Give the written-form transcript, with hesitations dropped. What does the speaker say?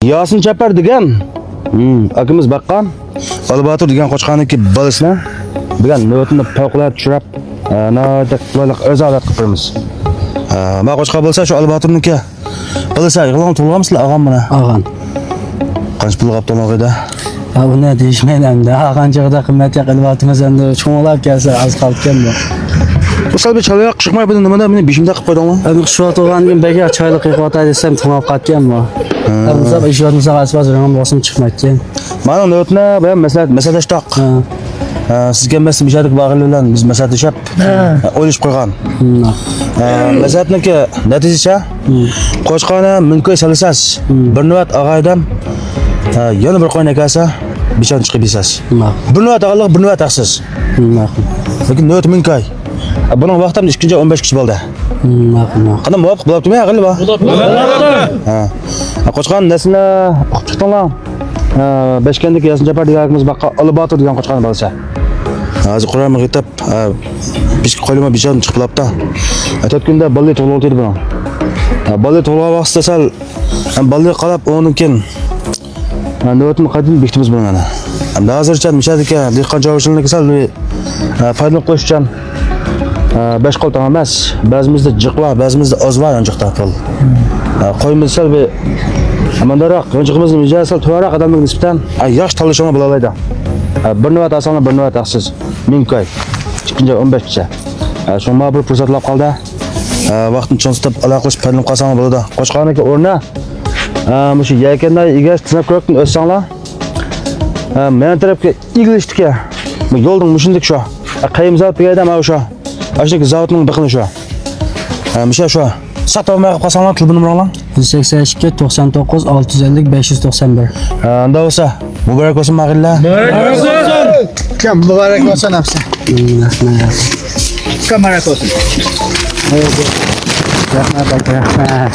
Yasin Chapar degan akamiz baqqan Albatur degan qo'chqonniki bolasini degan navbatni favqulodda tushirib, navbatda qulaylik o'zalat qilib qo'yamiz. Ma qo'chqa bo'lsa shu Albaturniki bolasi yig'ilgan to'lg'amsizlar og'am mana. Ağam. Qancha pul qolib to'lg'ida? Ya bu ne deyishmayman da. Qanchag'ida qimmatga qilib endi cho'nglab kelsa az qolgan bu. Bu salbi chaloq chiqmay buni nimada meni beshimda qilib qo'ydingmi? Endi shu o'tirgandan bega choyliq yig'otay desam to'ngab qatgan bu. Hamza ishlarimizni asbaz bilan bosim chiqmaydi. Mana navbatni ben maslahatdoq. Sizga emas mishadik bag'il bilan biz maslahatlashib o'ylashib qo'ygan. Maslahatniki natijasi qo'chqoni minkoy salasiz. Bir navbat og'aydan yana bir qo'yna kelsa bishon chiqib yesiz. Bir navbat og'liq, bir navbat taqsiz. Lekin navbat minkoy. Buning vaqtimda 2 15 kishi bo'ldi. Qanday muvofiq bo'libdimi aqlli bor? Qo'chqon naslini o'qib chiqdinglar. Beshkandagi Yasin Chapar deganimiz baqqa Albatur degan qo'chqon bo'lsa. Hozir Qur'on g'itib biz qo'lima bishon chiqibdi. Aytib kunda balli to'g'ri dedi buni. Balli to'g'ri vaqtda sal balli qalab o'nin keyin navbatni qadim bekitimiz bilan ana. Endi hozircha mishadika dehqon javobchilarga sal foydalanib qo'yish uchun 5 qo'l tam emas. Ba'zimizda jiqva, ba'zimizda ozva yanchiqda qol. Qo'yimiz sal bir amandaroq, yanchiqimizni mijasal to'g'riroq odamga nisbatan yaxshi tanlashni bila oladi. Bir navbat asonlar, bir navbat taqsiz. Minkoy. 15 kishi. Shunga bir fursatlar qoldi. Vaqtni cho'nstib aloqalashib foydalanib qolsam bo'ladi. Qo'chqonniki o'rni mushu yakandan egash tinab ko'ribdi o'ssanglar. Men tarafga iglishdika. Bu yo'lning mushundik shu. Qayim zavod deganda mana shu. Ashiki zavodning biqini shu. Misha shu. Satolmay qolsanglar tilbini bilan 182 99 650 591. Unda bo'lsa, muborak bo'lsin mag'illar. Muborak olsun. Kim mübarek olsun hepsi. Muborak olsun. Rahmat.